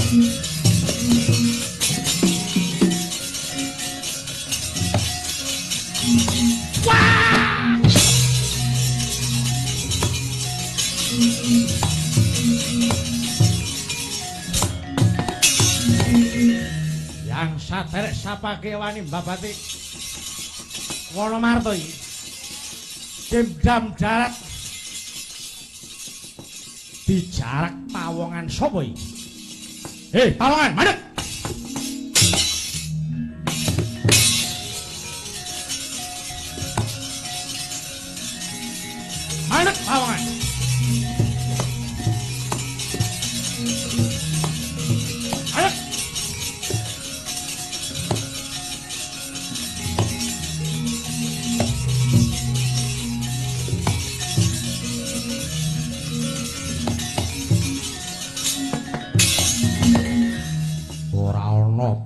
Yang saderek sapake wani mbabati Wonomarto iki. Dendam darat dijarak pawongan sapa iki? Hei, pawongan, madhep. Madhep pawongan. Madhep.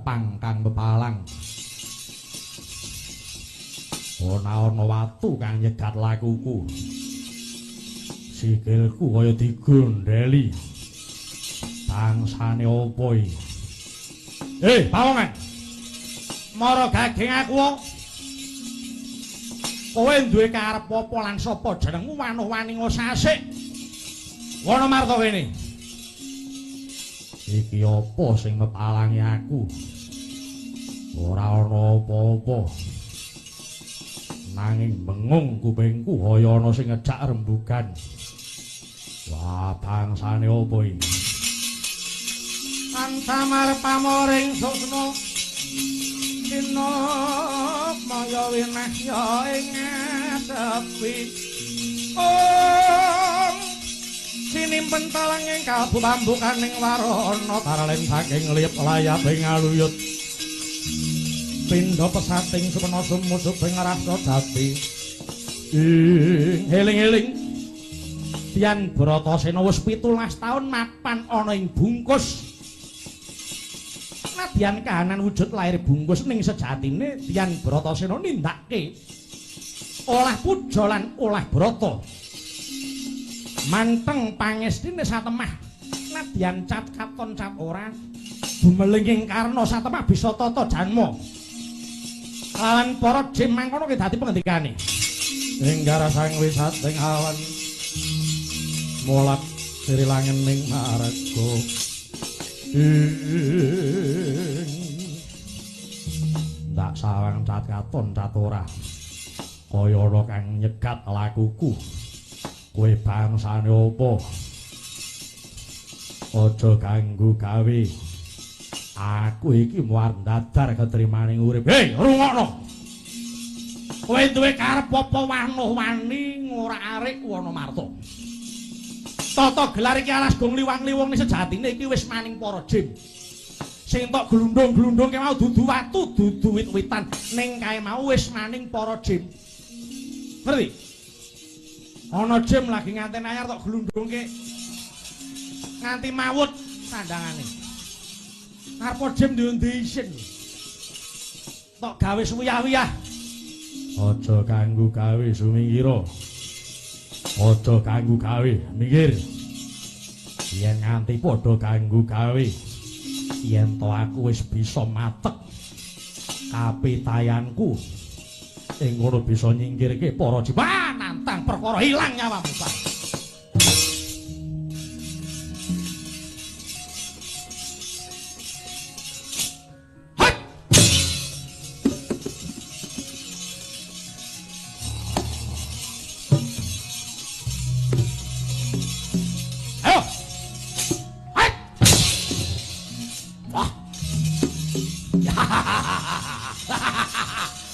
Pangkang bepalang ana watu kang nyegat lakuku sikilku kaya digondheli bangsane opo iki pawongan mara gaging aku kowe duwe karep apa lan sapa jenengmu wanuh-wani ngosasik Wonomarto kene iki apa sing mepalangi aku ora ana apa-apa nanging bengung kupingku kaya ana sing ngejak rembugan wah bangsane apa iki antamar pamoring susna dina maya winasya ing sepi sinimpen talanging kalbu pambukaning warana taralen saking liyep layap ing aluyut pindha pesating supena sumusuk ing rasa jati eling-eling Dian Bratasena wis 17 taun mapan ana ing bungkus nadyan kahanan wujud lair bungkus ning sejatine Dian Bratasena nindakake olah puja lan olah brata manteng pangestine satemah nadyan cat katon cat ora bumelinging karna satemah bisa tata janma lan para jin mangkono ki dadi pengendikane ing garasang wisating awan molat siri langening marga ndak sawang cat katon cat ora kaya ana kang nyegat lakuku kowe bangsane apa aja ganggu gawe aku iki muar dadar ketrimaning urip hei rungokno kowe duwe karep apa wanuh-wani ora arek Wonomarto tata gelar iki alas gong liwang-liwung ni sejatine iki wis maning para jin sing tok glundung-glundung ke mau dudu watu dudu wit-witan ning kae mau wis maning para jin ngerti ana jin lagi nganten anyar tok glundungke nganti mawut sandangane arep jin ndi isin tok gawe suwiyah-wiyah aja kanggo gawe sumingira aja kanggo gawe minggir yen nganti padha kanggo gawe yen to aku wis bisa matek kapitayanku ing ngono bisa nyingkirke para jiwa nantang perkara ilang nyawamu Pak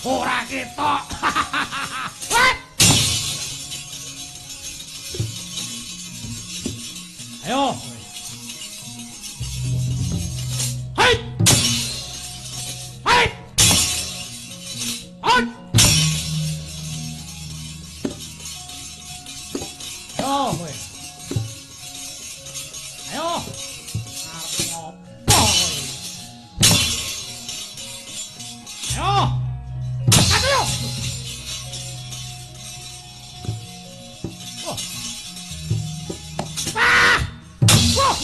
ora ketok. Ayo. Hai. Hai. On. Ayo, kowe. Ayo. Arep opo kowe? Ayo. Ayo. Oh. Ah! Wah.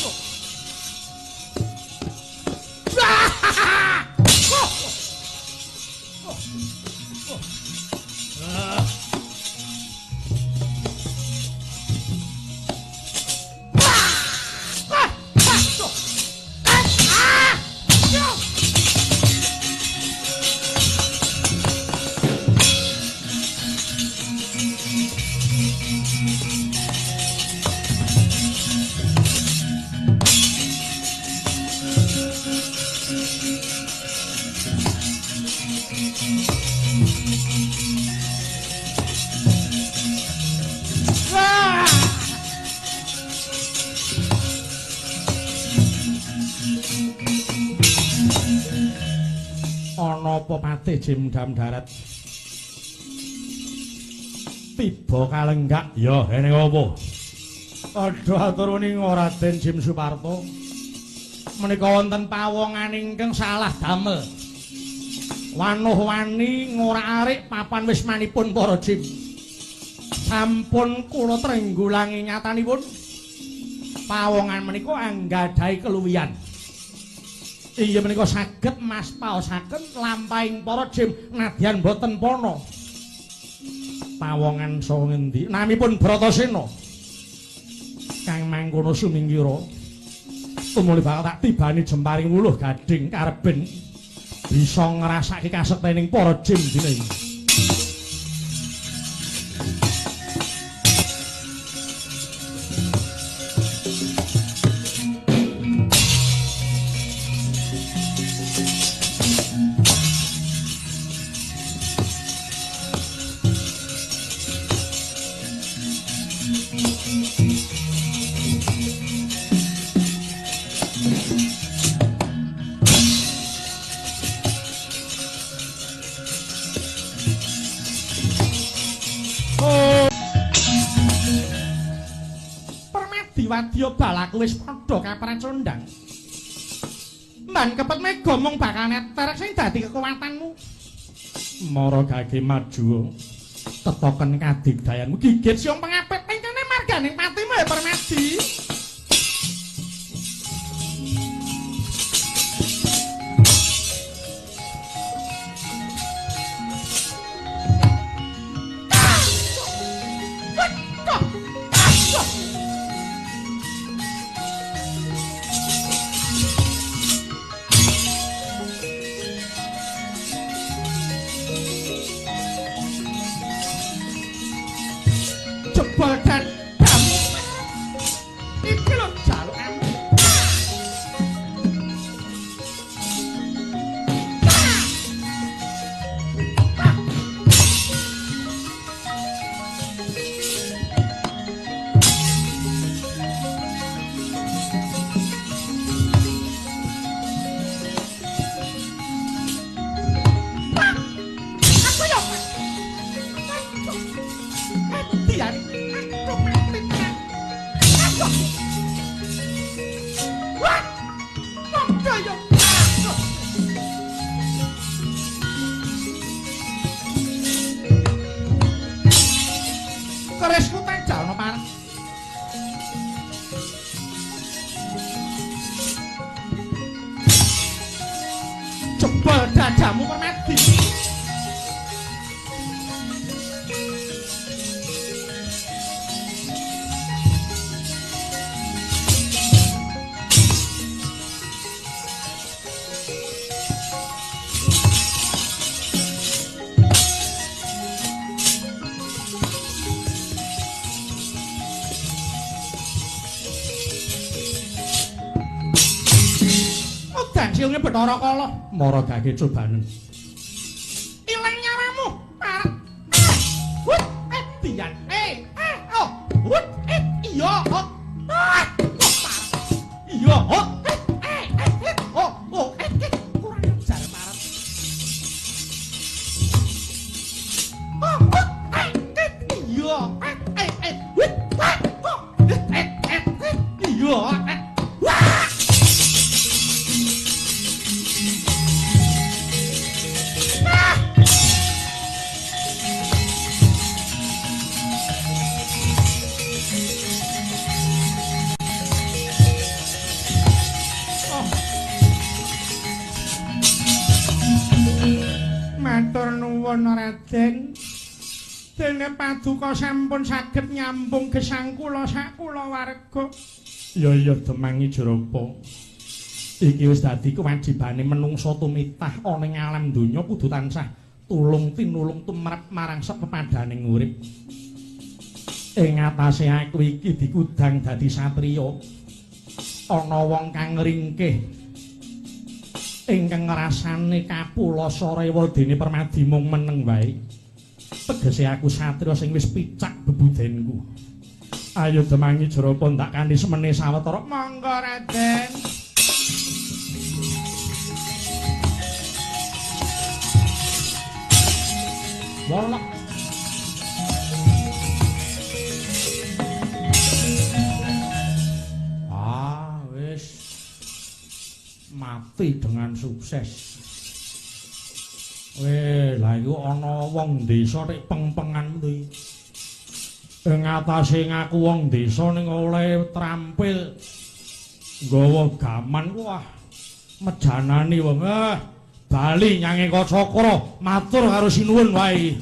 ana apa patih Jim Dam Darat? Tiba kalenggak ya ene apa? Padha atur ning Raden Jim Suparto. Menika wonten pawongan ingkang salah damel. Wanuh-wani ngora-arik papan wismanipun para Jim. Sampun kula trenggulangi nyatanipun. Pawongan menika anggadhahi keluwihan. Iya menika saged maspaosaken lampahing para Jim nadyan boten pono. Pawongan saha ngendi? Namipun Bratasena. Kang mangkono sumingkira tumuli bakal tak tibani jemparing wuluh gading kareben bisa ngrasake kasektening para Jim dina iki. Wadya balaku wis padha kapracondhang. Mban kepet mega mung bakal neter sing dadi kekuwatanmu. Mara gage maju. Tetoken kadigdayanmu gigit siung pengapit ing kene marganing patimu ya Permadi. Siunge Bathara Kala mara gage cobanen. Ilang nyawamu. Wut edian. Oh. Wut iya. Iya. Oh. Kurang ajar parep. Oh. Iya. Wut. Iya. Matur nuwun Raden. Dene paduka sampun saged nyambung gesang kula sak kulawarga. Ya Demangi Jarapa. Iki wis dadi kewajibane menungsa tumitah ana ing alam donya kudu tansah tulung tinulung tumrap marang sepepadaning urip. Ing atase aku iki dikudang dadi satriya. Ana wong kang ngringkih ingkang ngrasane kapulasa rewa dene Permadi mung meneng wae. Tegese aku satriya sing wis picak bebudenku. Ayo Demangi Jarapa tak kanthi semene sawetara. Monggo Raden. Wolok. Wis mati dengan sukses. Lah iku ana wong desa nek peng-pengan kuwi. Ing atase ngaku wong desa ning oleh trampil nggawa gaman wah mejanani wong bali nyange Kacakra matur karo sinuwun wae.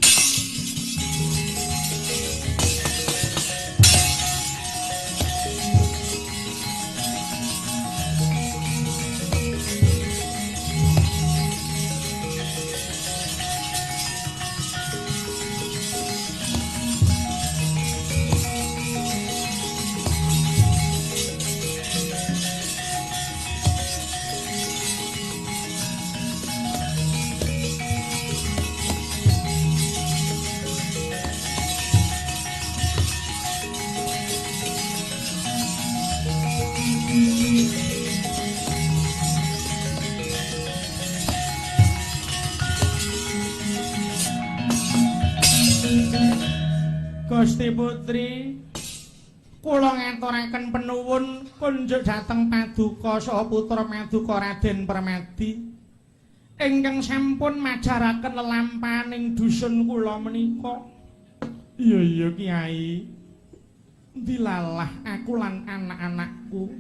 Gusti Putri, kula ngaturaken penuwun kunjuk dhateng Paduka saha putra Paduka Raden Permadi ingkang sampun majaraken lelampahaning dusun kula menika. Iya Kiai. Dilalah aku lan anak-anakku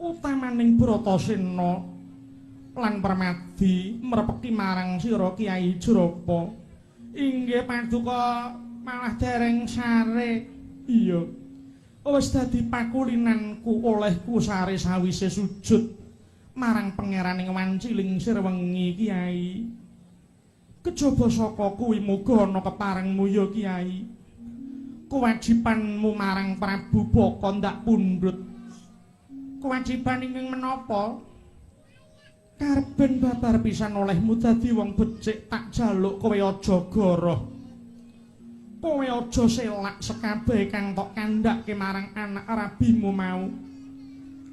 utamaning Bratasena lan Permadi mrepeki marang sira Kiai Jrapa. Inggih Paduka malah dereng sare. Iya. Wis dadi pakulinanku olehku sare sawise sujud marang Pangeraning Wanciling Sirwengi Kiai. Kejaba saka kuwi muga ana keparengmu ya Kiai. Kewajibanmu marang Prabu Baka ndak pundhut. Kewajiban ingkang menapa? Karben babar pisan olehmu dadi wong becik tak jaluk kowe aja goroh. Kowe aja selak sekabeh kang tok kandhake marang anak rabimu mau.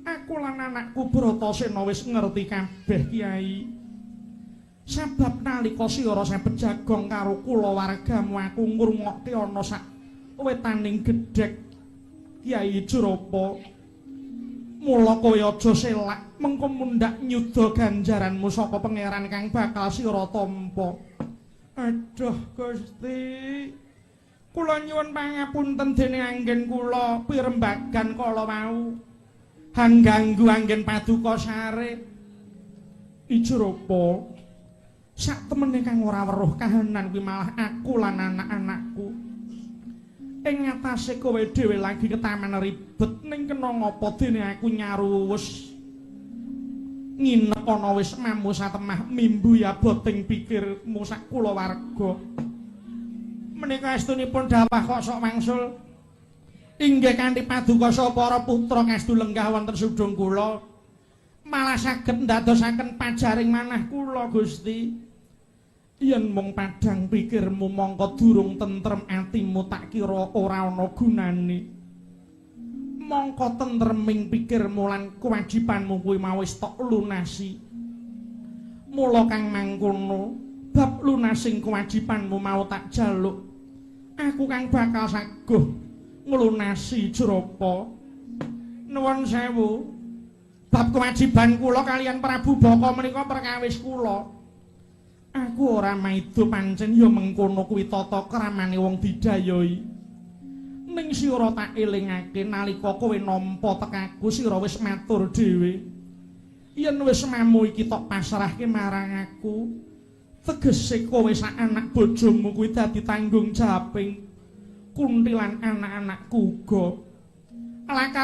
Aku lan anakku Bratasena wis ngerti kabeh Kiai. Sebab nalika sira sabet jagong karo kulawargamu aku ngrungokke ana sak wetaning gedhek Kiai Jrapa. Mula kowe aja selak mengko mundhak nyuda ganjaranmu saka pangeran kang bakal sira tampa. Aduh Gusti. Kula nyuwun pangapunten dene anggen kula pirembagan kala mau. Hangganggu anggen Paduka sare. Ijrapa. Sak temene kang ora weruh kahanan kuwi malah aku lan anak-anakku. Ing ngatasé kowe dhewe lagi ketaman ribet ning kena ngapa dene aku nyaru wis nginep ana wis mamu satemah mimbu ya boting pikirmu sak kulawarga. Menika estunipun dawah kok sok wangsul. Inggih kanthi Paduka saha para putra kastu lenggah wonten sudung kula malah saged ndadosaken pajaring manah kula Gusti. Yen mung padhang pikirmu mongko durung tentrem atimu tak kira ora ana gunane. Mongko tentreming pikirmu lan kewajibanmu kuwi mau wis tok lunasi. Mula kang mangkono bab lunasing kewajibanmu mau tak jaluk. Aku kang bakal saguh nglunasi Jrapa. Nuwun sewu. Bab kewajiban kula kalian Prabu Baka menika perkawis kula. Aku ora maido pancen ya mengkono kuwi tata kramane wong didayai. Ning sira tak elingake nalika kowe nampa tekaku sira wis matur dhewe. Yen wis mamu iki tok pasrahke marang aku, tegese kowe sak anak bojomu kuwi dadi tanggung jawabing kuntilan anak-anakku uga. Alaka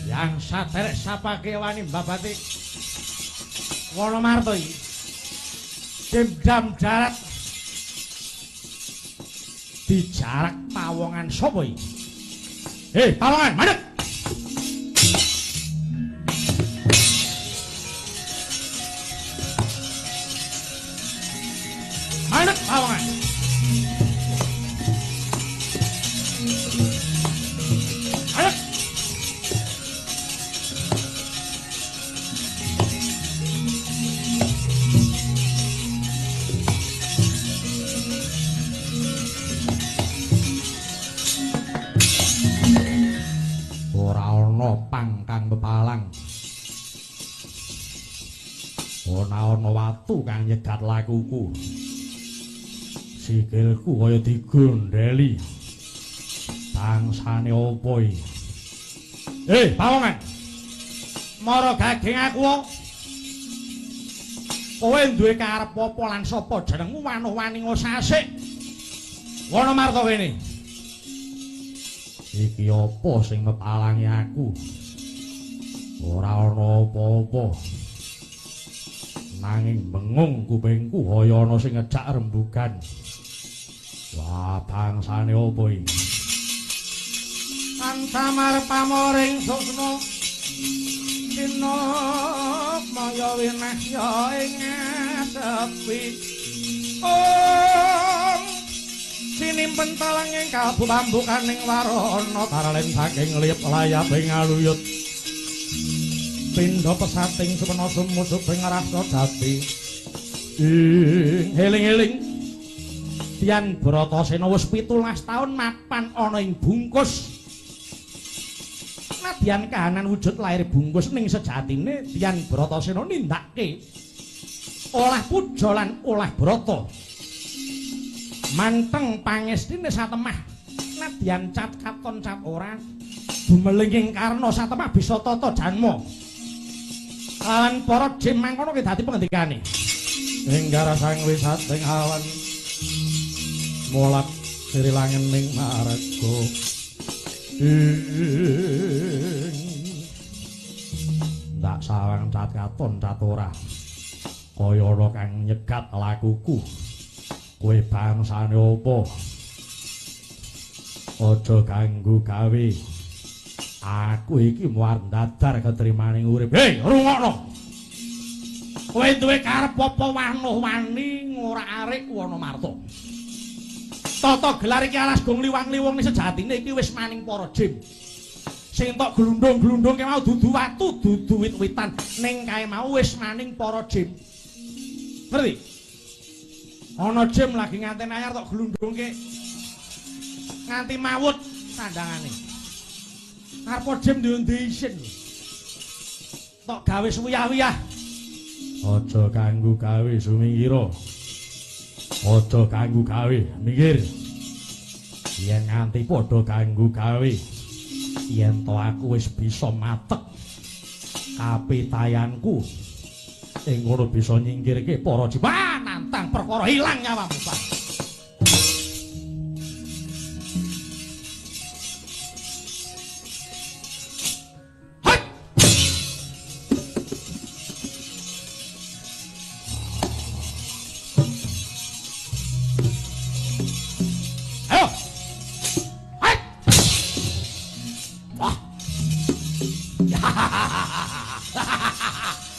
Yang saderek sapake wani babati Wonomarto iki Dendam darat dijarak pawongan sapa iki? Hei, pawongan, mandeg. Mandeg pawongan. Mandeg. Pangkang pepalang ana watu kang nyegat lakuku sikilku kaya digondheli bangsane opo iki pawongan mara gaging aku kowe duwe karep apa lan sapa jenengmu wanuh-wani ngosasik Wonomarto kene iki apa sing mepalangi aku ora ana apa-apa nanging bengung kupingku kaya ana sing ngejak rembugan wah bangsane apa iki antamar pamoring susna dina maya winah ya ing sepi sinimpen talang ing kalbu pambukaning warana taralin saking liyep layaping aluyut pindha pesating semana sumusuk ing rasa jati eling-eling Dian Bratasena wis 17 taun mapan ana ing bungkus nadyan kahanan wujud lair bungkus ning sejatine Dian Bratasena nindakake olah puja lan olah brata manteng pangestine satemah nadyan cat katon cat ora dumelinging karna satemah bisa tata janma lan para jim mangkono ki dadi pengendikane enggar sang wisating awan molat siri langening marga ndak sawang cat katon cat ora kaya ana kang nyegat lakuku kowe bangsane apa aja ganggu gawe aku iki muar dadar ketrimaning urip hei rungokno kowe duwe karep apa wanuh-wani ora arek Wonomarto tata gelar iki alas gong liwang-liwung sejatine iki wis maning para jim sing tok glundung-glundung ke mau dudu watu dudu wit-witan ning kae mau wis maning para jim ngerti ana jim lagi nganten anyar tok glundungke nganti mawut sandangane arep jim ndi isin tok gawe suwiyah-wiyah aja kanggo gawe sumingira aja kanggo gawe mikir yen nganti padha kanggo gawe yen to aku wis bisa matek kapitayanku ing ngono bisa nyingkirke para jiwa nantang perkara ilang nyawamu Pak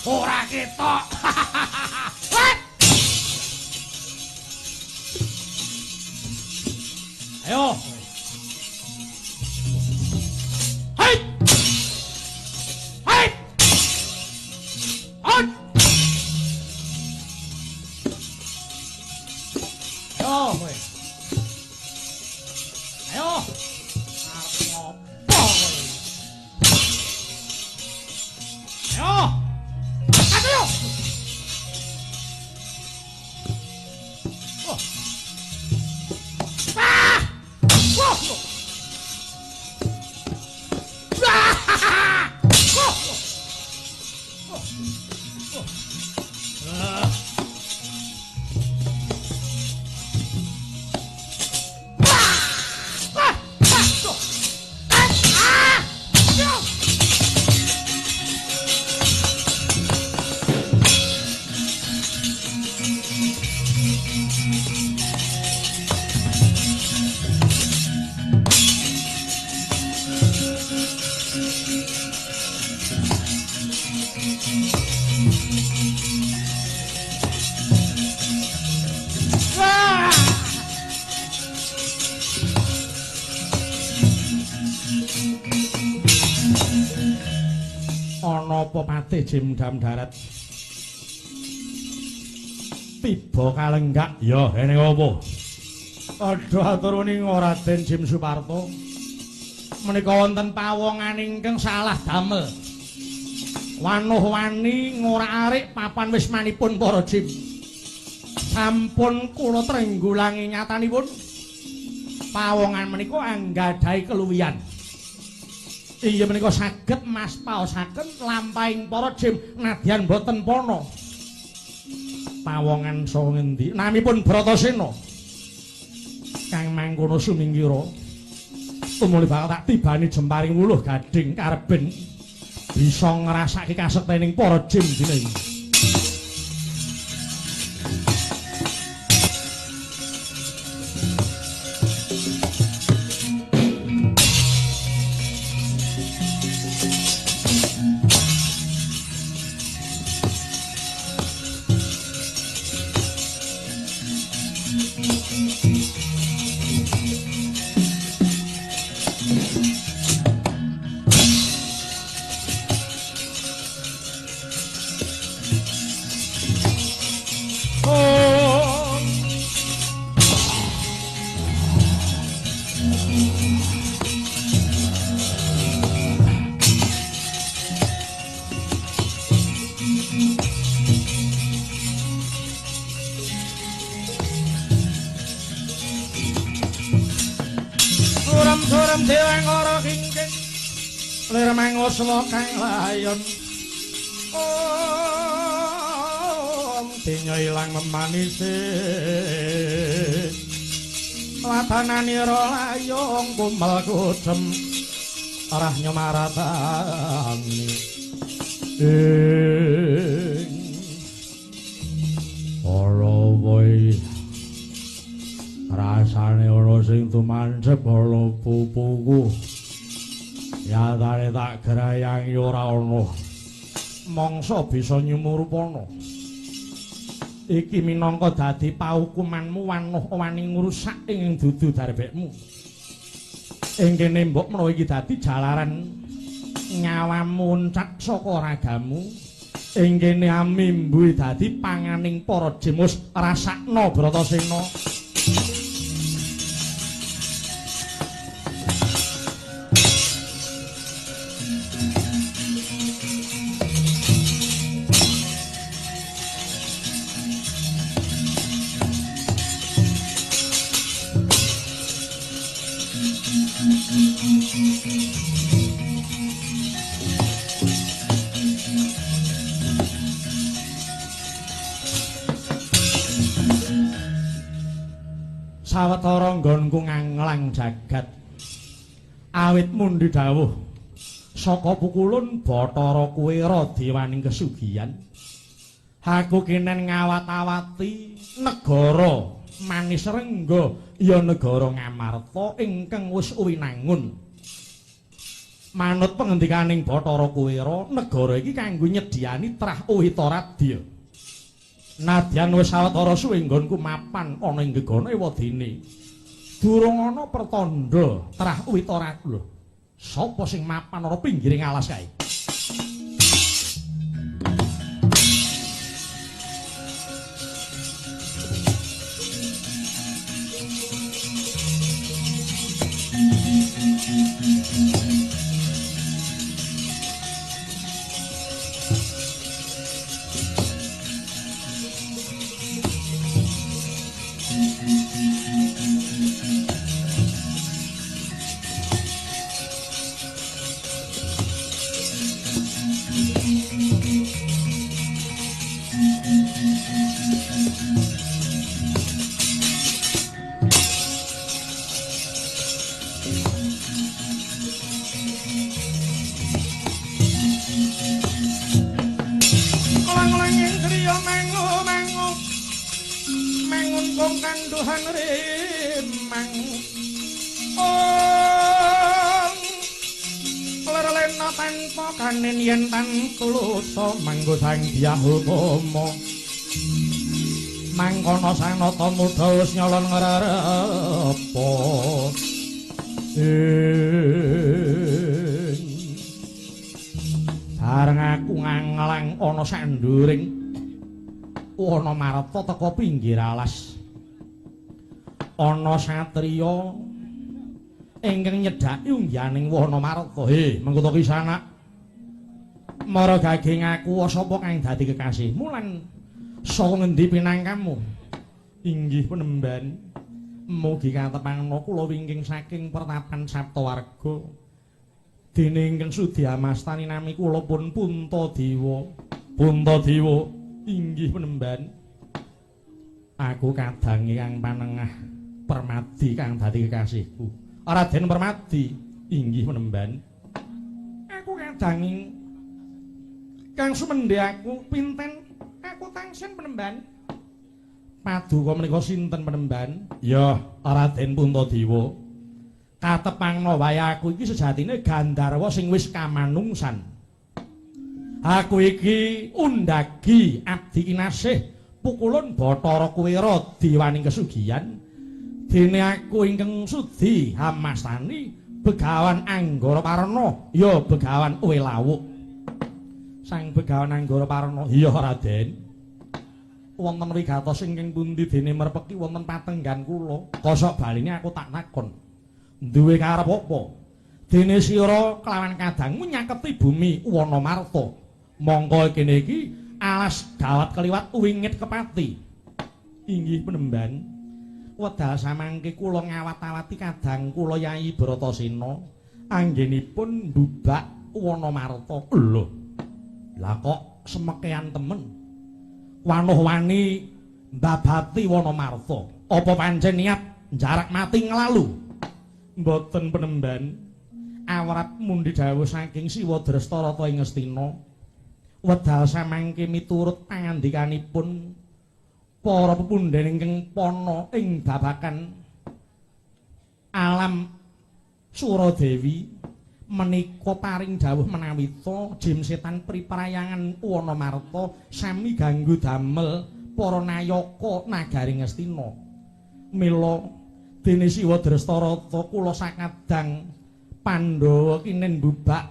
ora ketok. Ayo. Hai. Ana apa patih jimdam darat tiba kalenggak ya ene apa padha atur nuwun Raden Jim Suparto menika wonten pawongan ingkang salah damel wanuh-wani ngora-arik papan wismanipun para Jim sampun kula trenggulangi nyatanipun pawongan menika anggadhahi keluwihan iya menika saged mas paosaken lampahing para Jim nadyan boten pono pawongan saha ngendi namipun Bratasena kang mangkono sumingkira tumuli bakal tak tibani jemparing wuluh gading kareben bisa ngrasake kasektening para Jim dina iki Suram dewang ora kingking lir manguswa kang layon dinya ilang memanise latananira layong kumbal kucem arah nyemaratani ora wae rasane ana sing tumancep ana pupuku yatane tak grayang ora ana mangsa bisa nyumurupana iki minangka dadi paukumanmu wanuh-wani ngrusak ing dudu darbekmu ing kene mbok menawa iki dadi jalaran nyawamu muncak saka ragamu ing kene amimbu dadi panganing para jemus rasakna Bratasena sawetara nggonku nganglang jagat awit mundi dawuh saka pukulun Bathara Kuwira diwaning kesugihan aku kenen ngawat-awati negara manis rengga ya negara Ngamarta ingkang wis uwinangun manut pengendikaning Bathara Kuwira negara iki kanggo nyediani trah uhita radya nadyan wis sawetara suwe nggonku mapan ana ing gegana ewadene durung ana pertanda trah uhita radya sapa sing mapan ana pinggiring alas kae kanduhan remang ler Sena tanpa kanen yen tantulusa manggo sang Hyang Utama mangkono sanata muda wis nyolon ngrerepa bareng aku nganglang ana sanduring ana Marta teka pinggir alas ana satriya ingkang nyedhaki ungganing wana Marta mengko to kisana mara gaging aku sapa kang dadi kekasihmu lan saka ngendi pinangkamu inggih penemban mugi katepangna kula wingking saking pertapan Saptawarga dene ingkang Sudyamastani nami kula pun Puntadewa inggih penemban aku kadang ingkang panengah Permadi kang dadi kekasihku Raden Permadi inggih penemban aku kadang kang sumendhe aku pinten aku tangsih penemban paduka menika sinten penemban ya Raden Puntadewa katepangna wae aku iki sejatine Gandharwa sing wis kamanungsan aku iki undagi abdi kinasih pukulun Bathara Kuwera diwaning kesugihan dene aku ingkang sudi hamastani Begawan Anggara Parna ya Begawan Uwelawuk sang Begawan Anggara Parna iya Raden wonten wigatos ingkang pundi dene merpeki wonten patenggan kula kosok baline aku tak takon duwe karep apa dene sira kelawan kadangmu nyaketi bumi wana Marta mongko kene iki alas gawat keliwat wingit kepati inggih penemban wedal samangke kula ngawat-awati kadang kula Yai Bratasena anggenipun mbubak wana Marta lho lah kok semekean temen wanuh wani mbabati wana Marta apa pancen niat jarak mati nglalu mboten penemban awrat mundi dawuh saking Siwa Drastarata ing Ngastina wedal samangke miturut pangandikanipun para pepundhen ingkang pana ing babakan alam Suradewi menika paring dawuh menawita jim setan priprayangan wana Marta sami ganggu damel para nayaka nagari Ngastina mila dene Siwa Drastarata kula sakadang Pandhawa kinen mbubak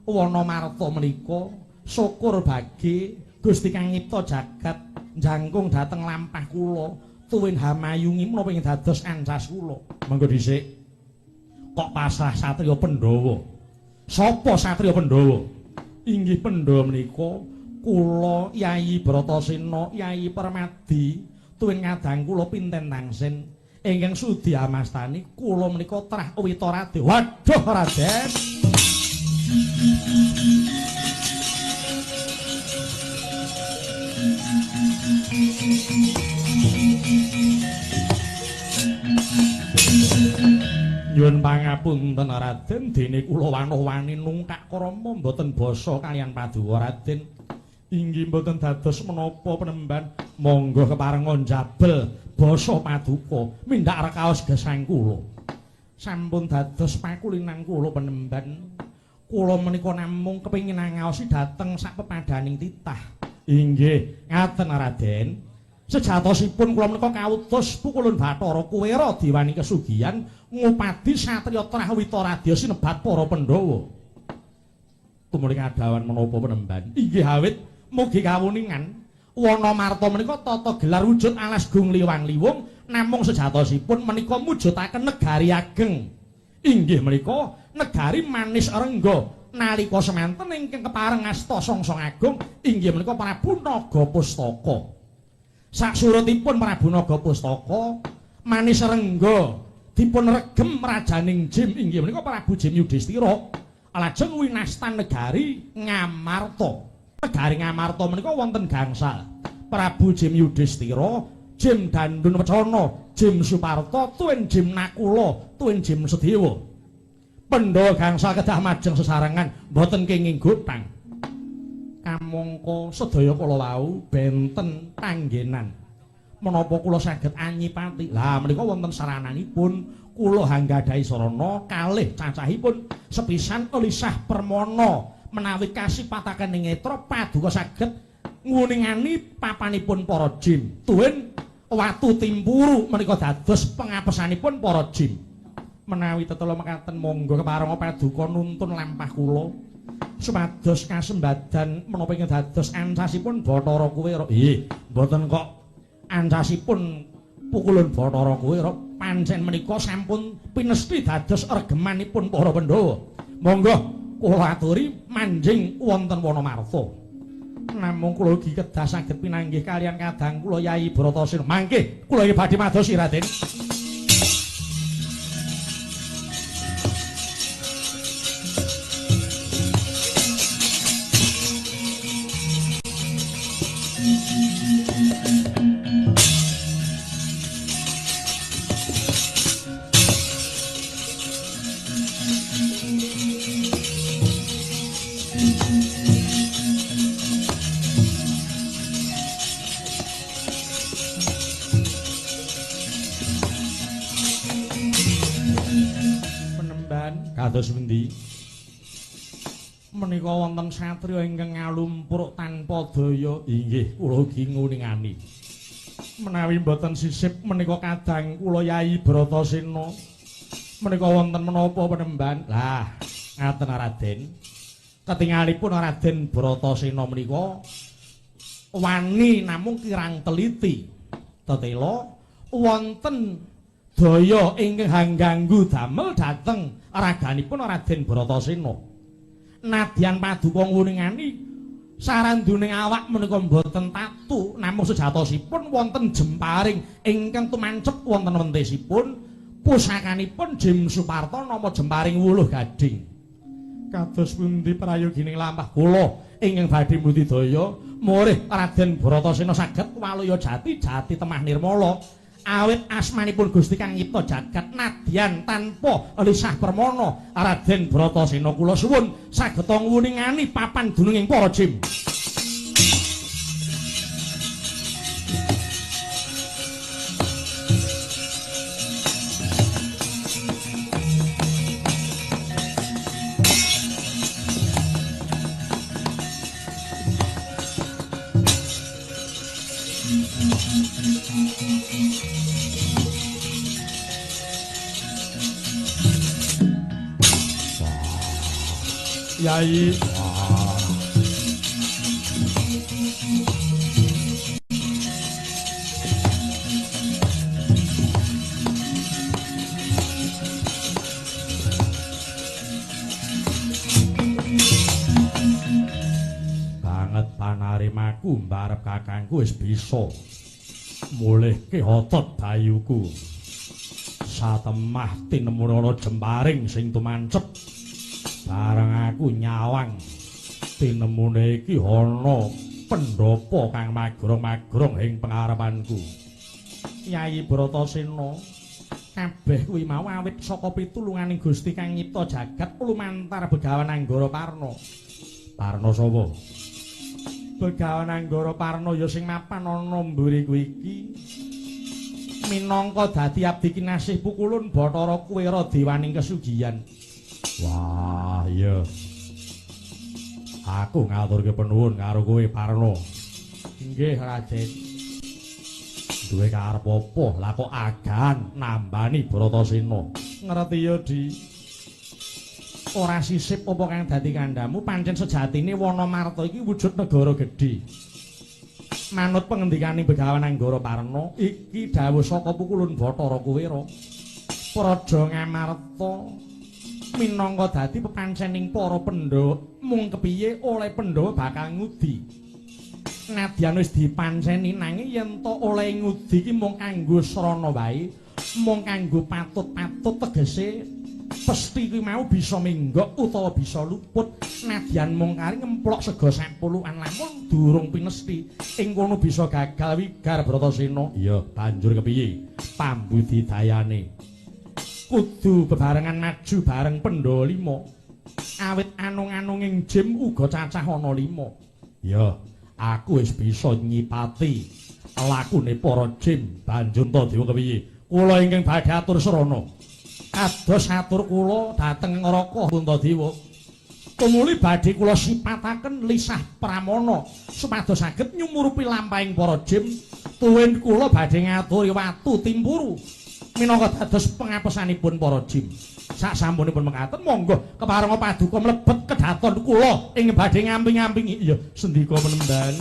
wana Marta menika syukur bagi Gusti kang nyipta jagat njangkung dhateng lampah kula tuwin hamayungi menapa ing dados ancas kula monggo dhisik kok pasrah satriya Pandhawa sapa satriya Pandhawa inggih Pandhawa menika kula Yai Bratasena Yai Permadi tuwin kadang kula pinten tangsen ingkang Sudyamastani kula menika trah Witaradi waduh Raden nyuwun pangapunten Raden dene kula wanuh-wani nungkak krama mboten basa kaliyan paduka Raden inggih mboten dados menapa penemban monggo keparenga njabel basa paduka mindak rekaos gesang kula sampun dados pakulinan kula penemban kula menika namung kepengin ngaosi dhateng sak pepadaning titah inggih ngaten Raden sejatosipun kula menika kautus pukulun Bathara Kuwera diwani kesugihan ngupadi satriya trah Witaradya sinebat para Pandhawa tumuli kadawan menapa penemban inggih awit mugi kawuningan wana Marta menika tata gelar wujud alas gung liwang-liwung namung sejatosipun menika mujudaken negari ageng inggih menika negari Manis Rengga nalika semanten ingkang kepareng asta songsong agung inggih menika Prabu Nagapustaka saksurutipun Prabu Nagapustaka Manis Rengga dipun regem rajaning Jim inggih menika Prabu Jim Yudhistira lajeng winastan negari Ngamarta negari Ngamarta menika wonten gangsal Prabu Jim Yudhistira Jim Dandun Wacana Jim Suparta tuwin Jim Nakula tuwin Jim Sedewa Pandhawa gangsal kedah majeng sesarengan boten kenging gotang kamangka sedaya kula wau benten panggenan menapa kula saged anyipati lah menika wonten sarananipun kula hanggadhahi sarana kalih cacahipun sepisan Elisah Permana menawi kasipataken ing netra paduka saged nguningani papanipun para jin. Tuwin watu timpuru menika dados pengapesanipun para jin. Menawi tetela mekaten monggo keparenga paduka nuntun lampah kula supados kasembadan menapa ingkang dados ancasipun Bathara Kuwira. Nggih, mboten kok ancasipun pukulun Bathara Kuwira, pancen menika sampun pinesti dados regemanipun para Pandhawa. Monggo kula aturi manjing wonten Wanamarta. Namung kula ugi kedah saged pinanggih kaliyan kadang kula Yai Bratasena. Mangke kula iki badhe madosi Raden. Kados pundi? Menika wonten satriya ingkang ngalumpur tanpa daya. Inggih, kula ugi nguningani. Menawi mboten sisip menika kadang kula Yai Bratasena. Menika wonten menapa penemban? Lah, ngaten Raden. Ketingalipun Raden Bratasena menika wani namung kirang teliti. Tetela wonten daya ingkang hangganggu damel dhateng raganipun Raden Bratasena. Nadyan paduka nguningani saranduning awak menika boten tatu namung sejatosipun wonten jemparing ingkang tumancep wonten wentesipun pusakanipun Jim Suparto nama jemparing wuluh gading. Kados pundi prayogining lampah kula ingkang badhe mbudidaya murih Raden Bratasena saged waluya jati temah nirmala. Awit asmanipun Gusti kang nyipta jagat nadyan tanpa Elisah Permana Raden Bratasena kula suwun saged nguningani papan dununging para jin. Yai banget panarimaku mbarep kakangku wis bisa mulihke otot bayuku satemah tinemono jemparing sing tumancep bareng aku nyawang tinemune iki ana pendhapa kang magrong-magrong ing pengarepanku. Yai Bratasena kabeh kuwi mau awit saka pitulunganing Gusti kang nyipta jagat lumantar Begawan Anggara Parna. Parna sapa? Begawan Anggara Parna ya sing mapan ana mburiku iki minangka dadi abdi kinasih pukulun Bathara Kuwira dewaning kesugihan. Wah, iya. Aku ngaturke panuwun karo kowe Parna. Nggih, Raden. Duwe karep apa? Lah kok agan nambani Bratasena. Ngerti ya, Di. Ora sisip apa kang dadi kandhamu, pancen sejatine Wanamarta iki wujud negara gedhe. Manut pengendikaning Begawan Anggara Parna, iki dawuh saka pukulun Bathara Kuwira. Praja Ngamarta minangka dadi pepancening para Pandhawa mung kepiye oleh Pandhawa bakal ngudi. Nadyan wis dipanceni nanging yen to oleh ngudi iki mung kanggo srana wae, mung kanggo patut-patut tegese pesthi kuwi mau bisa minggok utawa bisa luput. Nadyan mung kari ngemplok sega sapuluhan lamun durung pinesti ing kono bisa gagal wigar Bratasena. Iya, banjur kepiye pambudidayane? Kudu bebarengan maju bareng Pandhawa 5. Awit anung-anunging jim uga cacah ana 5. Ya, aku wis bisa nyipati lakune para jim. Banjur to dewa kepiye? Kula ingkang badhe atur srana. Kados satur kula dhateng Ngraka Puntadewa. Tumuli badhe kula sipataken lisah pramana supados saged nyumurupi lampahing para jim. Tuwin kula badhe ngaturi watu timpuru minangka dados pengapesanipun para jim. Sasampunipun mekaten monggo keparenga paduka mlebet kedhaton kula ing badhe ngamping-ngampingi ya sendika menemban.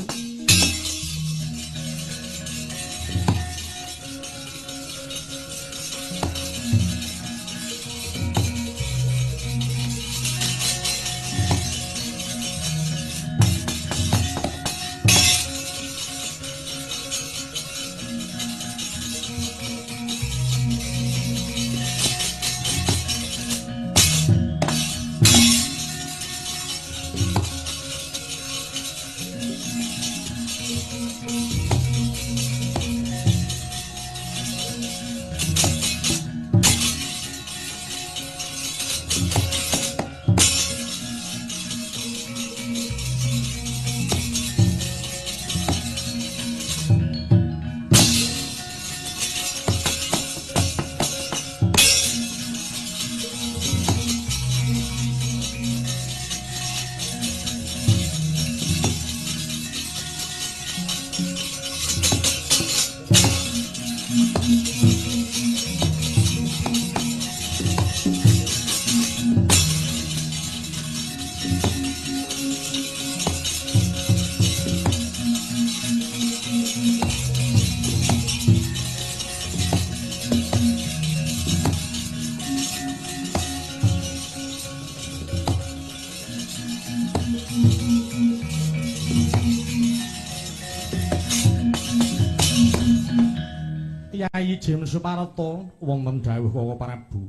Kyai Jim Suparto wonten dawuh Koko Prabu.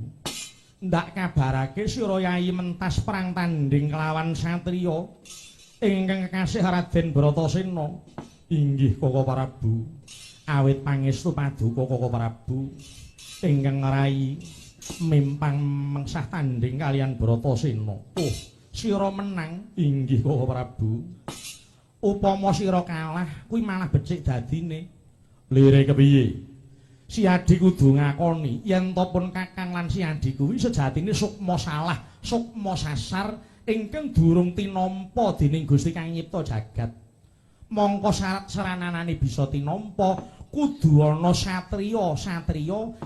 Ndak kabarake sira Yai mentas perang tanding kelawan satriya ingkang kekasih Raden Bratasena. Inggih Koko Prabu. Awit pangestu paduka Koko Prabu ingkang ngrai mimpang mengsah tanding kalian Bratasena. Oh, sira menang. Inggih Koko Prabu. Upama sira kalah kuwi malah becik dadine. Lire kepiye? Si Adi kudu ngakoni yen to pun Kakang lan si Adi kuwi sejatine sukma salah, sukma sasar ingkang durung tinampa dening Gusti Kang nyipta jagat. Mongko syarat serananane bisa tinampa kudu ana satriya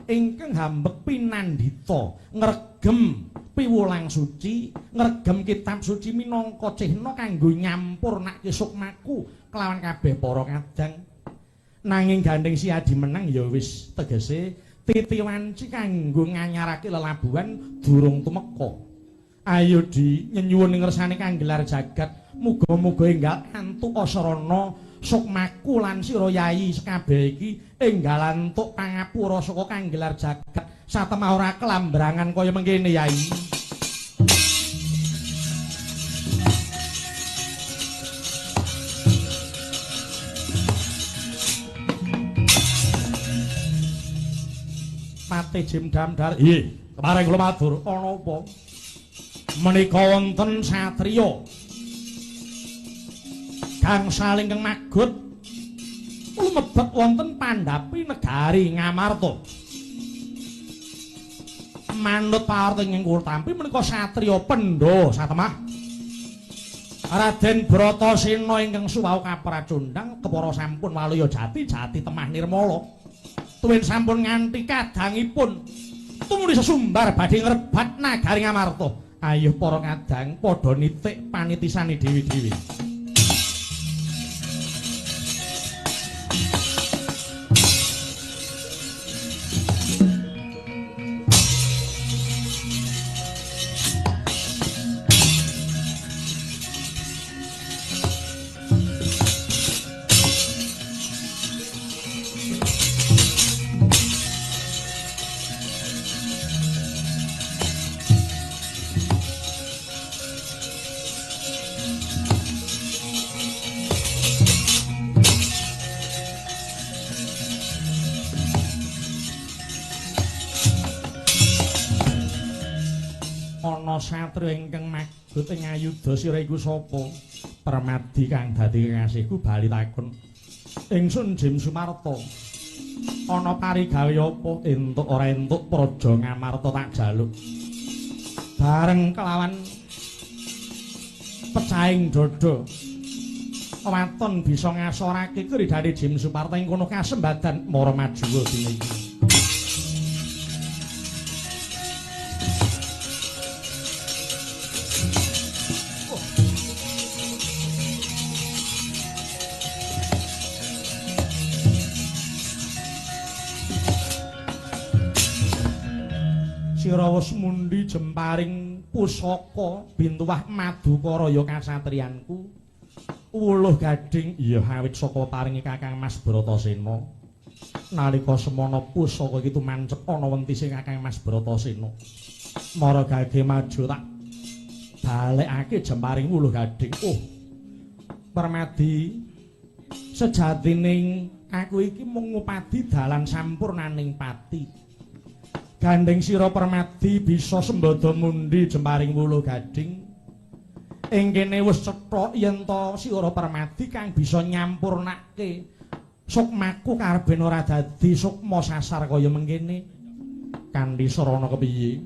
ingkang hambek pinandhita, ngregem piwulang suci, ngregem kitab suci minangka cihna kanggo nyampurnake sukmaku kelawan kabeh para kadang. Nanging gandeng si Adi menang ya wis tegese titi wanci kanggo nganyarake lelabuhan durung tumeka. Ayo di nyenyuwun ing ngersane kang gelar jagat muga-muga enggal antuk asrana sukmaku lan sira Yai sekabeh iki enggal antuk pangapura saka kang gelar jagat satemah ora kelambrangan kaya mengkene Yai. Pate Jim Damdar. Nggih, kepareng kula matur ana apa? Menika wonten satriya kang saling magut lumebet wonten pandhapi negari Ngamarta. Manut pawarta ing Kurtampi menika satriya Pendha satemah Raden Bratasena ingkang suwau kapracundang kepara sampun waluya jati temah nirmala. Tuwin sampun nganti kadangipun tumuli sesumbar badhe ngrebat nagari Ngamarta. Ayo para kadang padha nitik panitisane dewi-dewi. Satria ingkang magut ing ayudha sira iku sapa? Permadi kang dadi kekasihku bali takon. Ingsun Jim Sumarto. ana parigawe apa entuk ora entuk praja Ngamarta tak jaluk bareng kelawan pecahing dada waton bisa ngasorake kridane Jim Suparta ing kono kasembadan mara maju dina iki. Sira wis mundi jemparing pusaka bintuwah Madukara ya kasatriyanku. Wuluh gading iya awit saka paringi Kakang Mas Bratasena. Nalika semana pusaka iki tumancep ana wentise Kakang Mas Bratasena. Mara gage maju tak balekake jemparing wuluh gading. Oh. Permadi sejatining aku iki mung ngupadi dalan sampurnaning pati. Gandeng sira Permadi bisa sembada mundi jemparing wuluh gading. Ing kene wis cetha yen ta sira Permadi kang bisa nyampurnake sukmaku karepen ora dadi sukma sasar kaya mengkene. Kanthi sarana kepiye?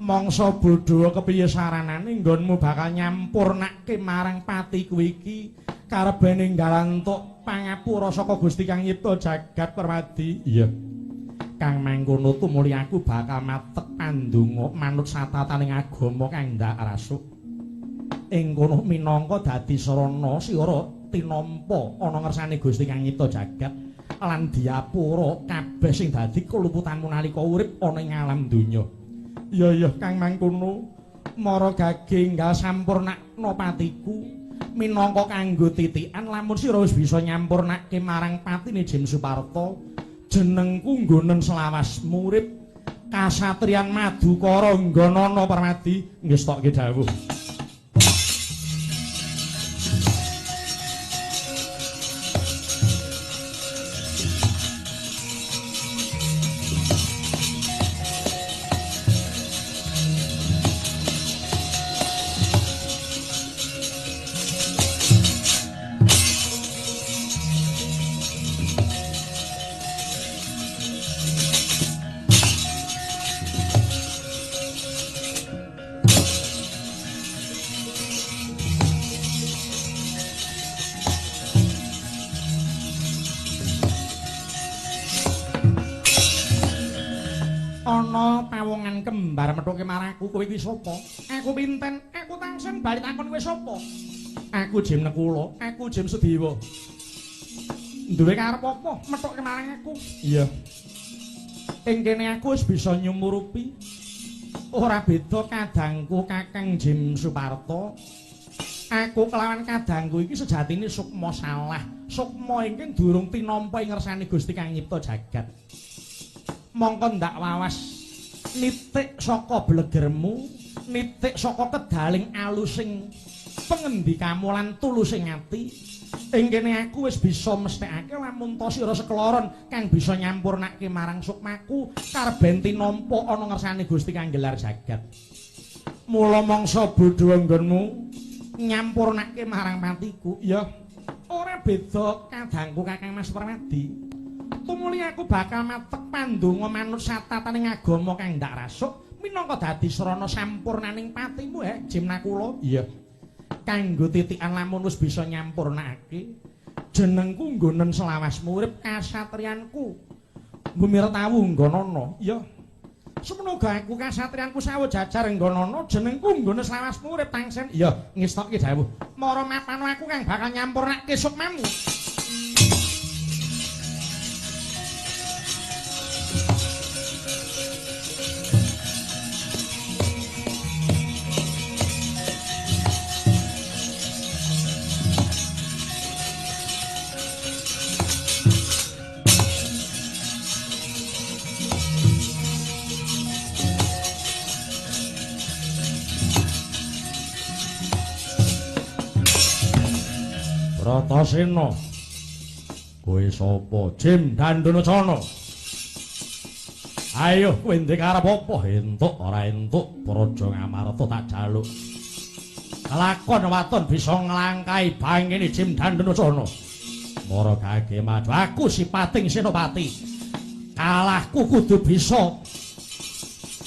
Mangsa Bathara kepiye saranane nggonmu bakal nyampurnake marang patiku iki karepen enggal entuk pangapura saka Gusti Kang Nyipta jagat Permadi. Iya. Kang mangkono tumuli aku bakal matek pandonga manut satataning agama kang ndak rasuk. Ing kono minangka dadi sarana sira tinampa ana ngersane Gusti Kang Nyipta jagat lan diapura kabeh sing dadi keluputanmu nalika urip ana ing alam donya. Iya Kang mangkono mara gage enggal sampurnakna patiku minangka kanggo titikan lamun sira wis bisa nyampurnake marang patine Jim Suparta. Jenengku nggonen selawas murid kasatriyan Madukara nggonana Permadi ngestokke dawuh. Ana pawongan kembar methuke marangku kowe iki sapa? Aku pinten? Aku tansah bali takon kowe sapa? Aku Jim Nekula, aku Jim Sediwa. Duwe karep apa methuke marang aku? Iya. Ing kene aku wis bisa nyumurupi ora beda kadangku Kakang Jim Suparta. Aku kelawan kadangku iki sejatine sukma salah. Sukma ingkang durung tinampa ing ngersane Gusti Kang Nyipta jagat. Mongko ndak wawas nitik saka blegermu, nitik saka kedaling alusing pengendikamu lan tulusing ati. Ing kene aku wis bisa mesthekake lamun ta sira sekloron kang bisa nyampurnake marang sukmaku karben tinampa ana ngersane Gusti Kang gelar jagat. Mula mangsa bodho nggonmu nyampurnake marang patiku, ya ora beda kadangku Kakang Mas Permadi. Tumuli aku bakal matek pandonga manut satataning agama kang ndak rasuk minangka dadi sarana sampurnaning patimu Jim Nakula. Iya. Kanggo titikan lamun wis bisa nyampurnake jenengku nggonen selawas murid kasatriyanku Bumirtawu nggonana. Iya. Semenaga aku kasatriyanku sawo jajar nggonana jenengku nggonen selawas murid tangsen. Iya, ngestokke dawuh. Mara mapanu aku kang bakal nyampurnake sukmamu. Bratasena. Kowe sapa? Jim Dandunacana. Ayo kowe ndek arep apa? Entuk ora entuk Praja Ngamarta tak jaluk. Kelakon waton bisa nglangkai bangkene Jim Dandunacana. Mara gage maju aku Sipating Senopati. Alahku kudu bisa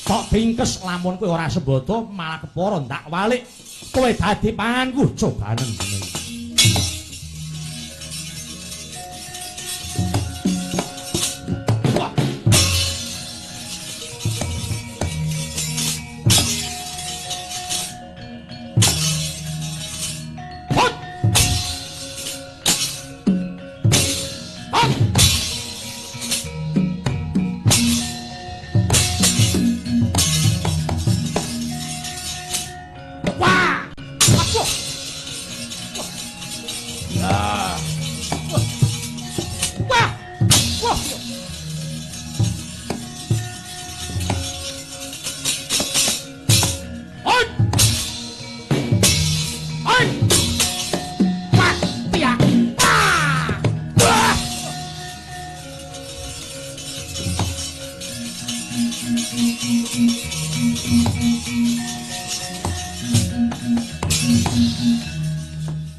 tok tingkes lamun kowe ora sebodo malah kepara ndak walik kowe dadi panganku cobanen jeneng.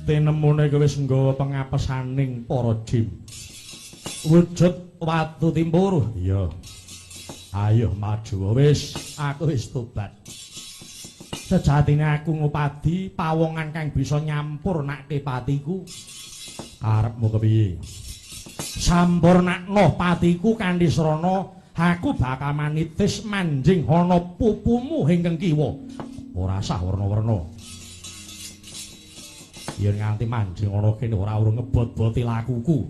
Tinemune kowe wis nggawa pengapesaning para jin. Wujud watu timbur. Iya. Ayo maju wis, aku wis tobat. Sejatine aku ngupadi pawongan kang bisa nyampurnakke patiku. Karepmu kepiye? Sampurnakno patiku kanthi srana aku bakal manitis manjing ana pupumu ingkang kiwa. Ora sah werna-werna. Yen nganti manjing ana kene ora urung ngebot-boti lakuku.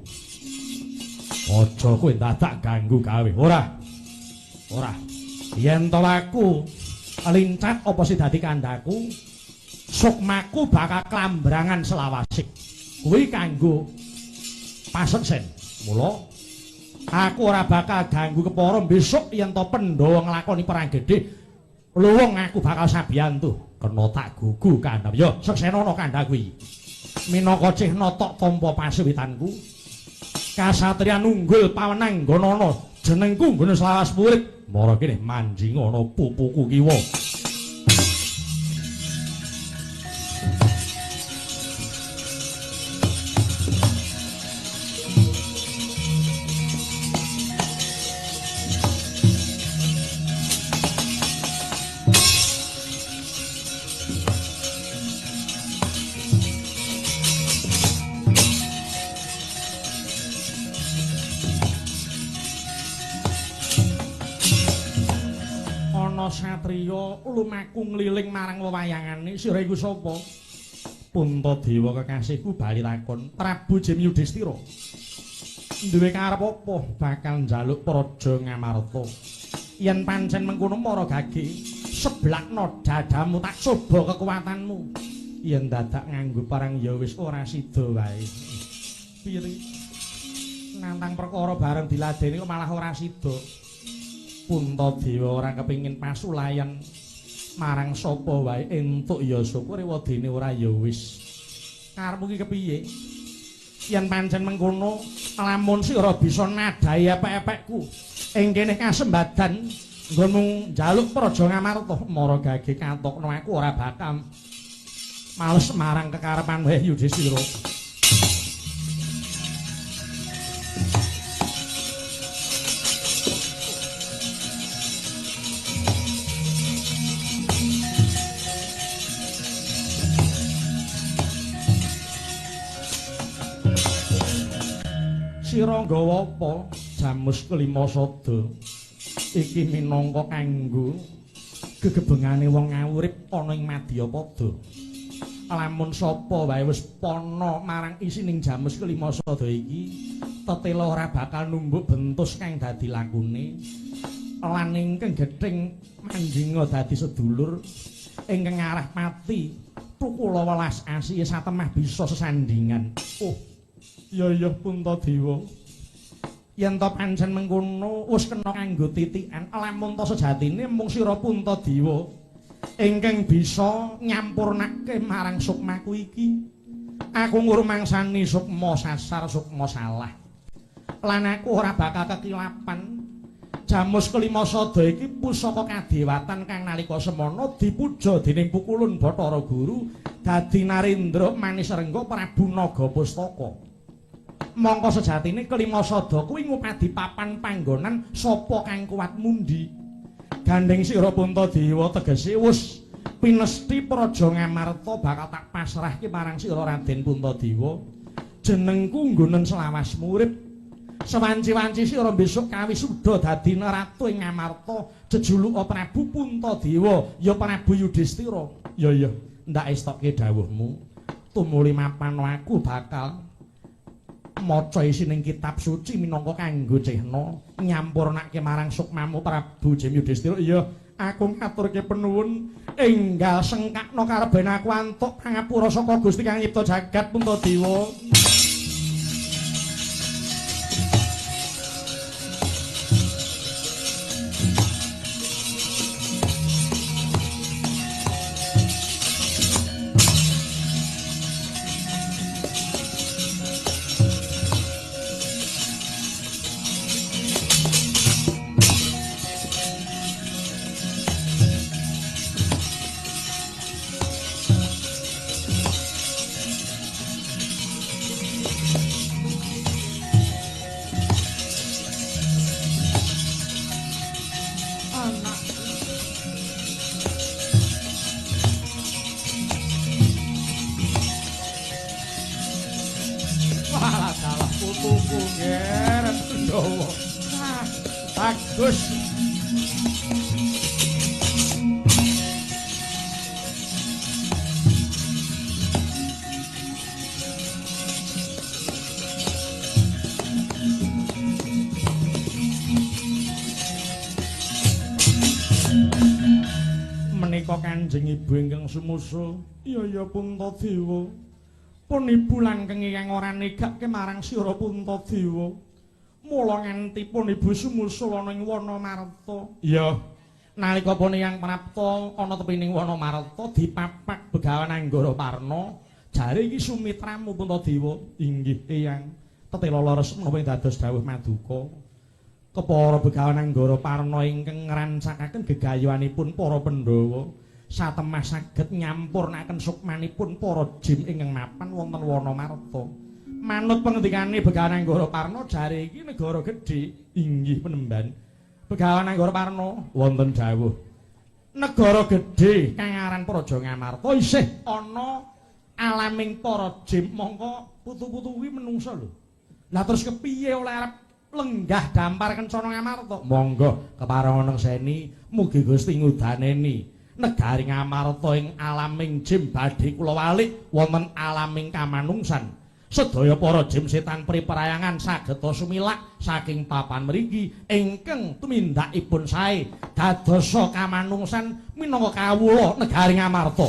Aja kowe dadak ganggu gawe. Ora. Yen to aku lincat apa sih dadi kandhaku, sukmaku bakal klambrangan selawasik. Kuwi kanggo paseksen. Mula aku ora bakal ganggu kepara besok yen to Pandhawa nglakoni perang gedhe. Luwung aku bakal sabiyantu. Kena tak gugu kandhap. Yo, seksena ana kandhak kuwi. Minangka cihna tok tampa pasuwitanku. Kasatriyan unggul pawenang nggonana jenengku nggone Slawas Murid. Mara kene manjing ana pupuku kiwa. Satriya lumaku ngliling marang wewayangane sira iku sapa? Puntadewa kekasihku bali takon Prabu Jem Yudhistira. Duwe karep apa bakal njaluk Praja Ngamarta? Yen pancen mengkono para gage seblakno dadamu tak coba kekuatanmu. Yen dadak nganggo parang ya wis ora sida wae. Piye nantang perkara bareng diladeni kok malah ora sida. Puntadewa ora kepingin pasulayan marang sapa wae entuk ya syukur wedine ora ya wis. Karepmu ki kepiye? Yen pancen mengkono lamun sira bisa nadhahi epek-epekku ing kene kasembadan nggonmu njaluk Praja Ngamarta, mara gage kantokno aku ora bakal males marang kekarepan wae Yudhistira. Sira nggawa apa jamus kelima sada iki minangka kanggo gegebengane wong ngawurip ana ing Madyapada. Lamun sapa wae wis pana marang isining jamus kelima sada iki tetela ora bakal numbuk bentus kang dadi lakune lan ingkang gething manjinga dadi sedulur ingkang arah pati tukula welas asih satemah bisa sesandingan. Oh ya Puntadewa. Yen to pancen mengkono wis kena kanggo titikan, lamun to sejatine mung sira Puntadewa ingkang bisa nyampurnake marang sukmaku iki. Aku ngurmangsani sukma sasar sukma salah. Lan aku ora bakal kekilapan. Jamus kelima sada iki pusaka kadewatan kang nalika semana dipuja dening Pukulun Bathara Guru dadi Narendra Manis Rengga Prabu Naga Pustaka. Mongko sejatine kelima sada kuwi ngupadi papan panggonan sapa kang kuat mundi. Gandeng sira Puntadewa tegese wis pinesti Praja Ngamarta bakal tak pasrahke marang sira Raden Puntadewa. Jenengku nggonen selawas murid. Sewanci-wanci sira besok kawisuda dadi ratu ing Ngamarta jejuluka Prabu Puntadewa ya Prabu Yudhistira. Ya ndak estokke dawuhmu. Tumuli mapan aku bakal maca isining kitab suci minangka kanggo cehna nyampurnake marang sukmamu Prabu Jim Yudhistira. Iya, aku ngaturke penuwun enggal sengkakna kareben aku antuk pangapura saka Gusti Kang nyipta jagat Puntadewa. Bagus. Menika Kanjeng Ibu ingkang sumusa, iya Puntadewa. Pun ibu langkeng ingkang ora negake marang sira Puntadewa. Mula ngantipun ibu sumusul ana ing Wanamarta. Iya. Nalika pun Hyang Prapta ana tepining Wanamarta dipapak Begawan Anggara Parna, jare iki sumitramu Puntadewa. Inggih, Eyang. Tetela leres menapa dados dawuh Maduka. Kepara Begawan Anggara Parna ingkang ngrancakaken gegayuhanipun para Pandhawa satemah saged nyampurnaken sukmanipun para jim ingkang mapan wonten Wanamarta. Manut pengendikane Begawan Anggara Parna jare iki negara gedhe. Inggih Penemban. Begawan Anggara Parna wonten dawuh negara gedhe kang aran Praja Ngamarta isih ana alaming para jim. Mongko putu-putu kuwi menungsa lho. Lah terus kepiye oleh arep lenggah dampar kencana Ngamarta? Monggo keparenga seni mugi Gusti ngudaneni negari Ngamarta ing alaming jim badhe kula walik wonten alaming kamanungsan. Sedaya para jim setan priprayangan sageta sumilak saking papan mriki ingkang tumindakipun sae dadosa kamanungsan minangka kawula negari Ngamarta.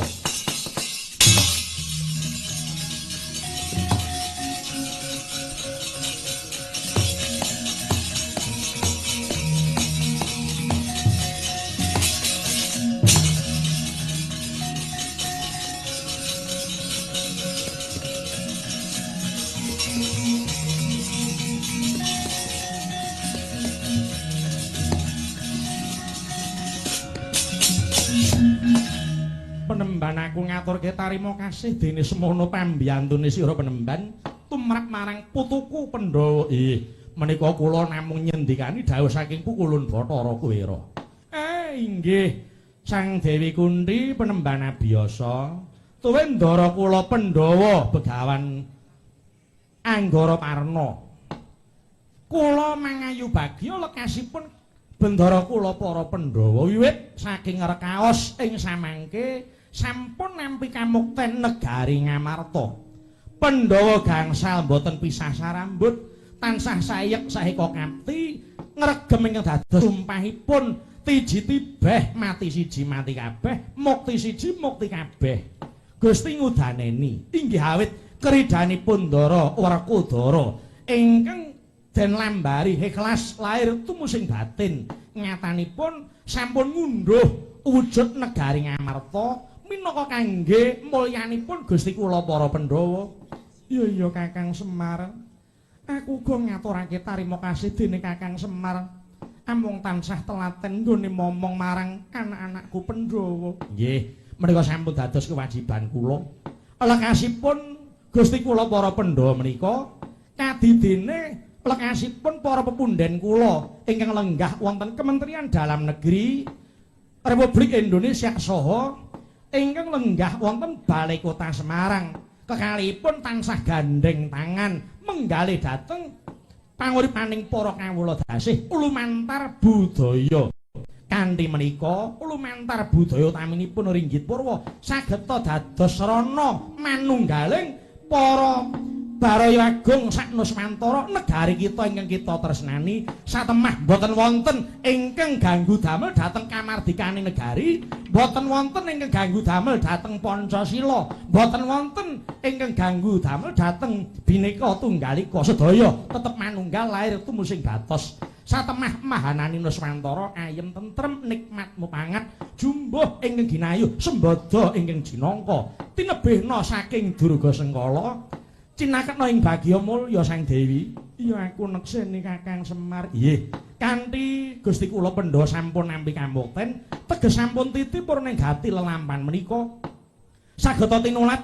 Penemban aku ngaturke tarima kasih dene semono pambiyantune sira Penemban tumrap marang putuku Pandhawa. Menika kula namung nyendikani dawuh saking Pukulun Bathara Kuwera. Inggih Sang Dewi Kunthi Penemban abiyasa tuwin ndara kula Pandhawa Begawan Anggara Parna. Kula mangayu bagya lekasipun bendara kula para Pandhawa wiwit saking rekaos ing samangke sampun nampi kamukten negari Ngamarta. Pandhawa gangsal boten pisah sarambut, tansah sayek sahika kapti, ngregem ingkang dados sumpahipun tiji tibeh mati siji mati kabeh, mukti siji mukti kabeh. Gusti ngudaneni inggih awit kridhanipun Ndara Werkudara ingkang den lambari ikhlas lair tumusing batin nyatanipun sampun ngunduh wujud negari Ngamarta minangka kangge mulyanipun Gusti kula para Pandhawa. Iya Kakang Semar. Aku uga ngaturake tarima kasih dene Kakang Semar. Amung tansah telaten nggone momong marang anak-anakku Pandhawa. Nggih, menika sampun dados kewajiban kula. Lekasipun Gusti kula para Pandhawa menika kadidene lekasipun para pepundhen kula ingkang lenggah wonten Kementerian Dalam Negeri Republik Indonesia saha ingkang lenggah wonten Balai Kota Semarang kekalipun tansah gandeng tangan menggalih dhateng panguripaning para kawula dasih lumantar budaya kanthi menika lumantar budaya utaminipun ringgit purwa sageta dados sarana manunggaling para Baraya Agung sak Nuswantara negari kita ingkang kita tresnani satemah boten wonten ingkang ganggu damel dhateng kamardikaning negari boten wonten ingkang ganggu damel dhateng Pancasila boten wonten ingkang ganggu damel dhateng Bhinneka Tunggal Ika sedaya tetep manunggal lair tumusing batos satemah mahanani Nuswantara ayem tentrem nikmat mupangat jumbuh ingkang ginayu sembada ingkang jinangka tinebihna saking Durga Sengkala cinaketna ing bagya mulya Sang Dewi. Iya aku nekseni Kakang Semar. Nggih. Kanthi Gusti kula Pandhawa sampun nampi kambokten, teges sampun titipur ning gati lelampan menika. Sageta tinulat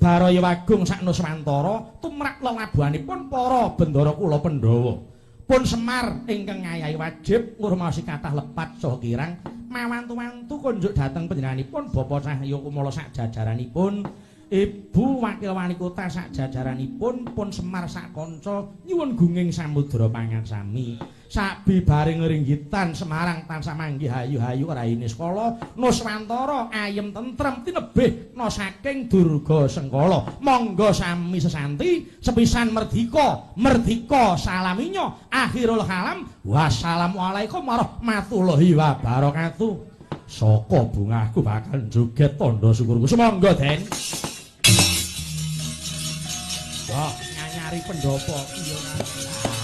Baraya Agung sak Nuswantara tumrap lelabuhanipun para bendara kula Pandhawa. Pun Semar ingkang ngayahi wajib ngurmasi kathah lepat saha kirang mawantu-wantu kunjuk dhateng panjenenganipun Bapa Cahya Kumala sak jajaranipun. Ibu Wakil Wali Kota sak jajaranipun pun Semar sak kanca nyuwun gunging samudra pangarsami sabibaring ringgitan Semarang tansah manggih hayu-hayu raine skala Nuswantara ayem tentrem tinebihna saking Durga Sengkala monggo sami sesanti sepisan merdika salaminya akhirul kalam wassalamualaikum warahmatullahi wabarakatuh saka bungahku bakal joget tandha syukurku semangga Den. Wah, nyanyari pendopo iya.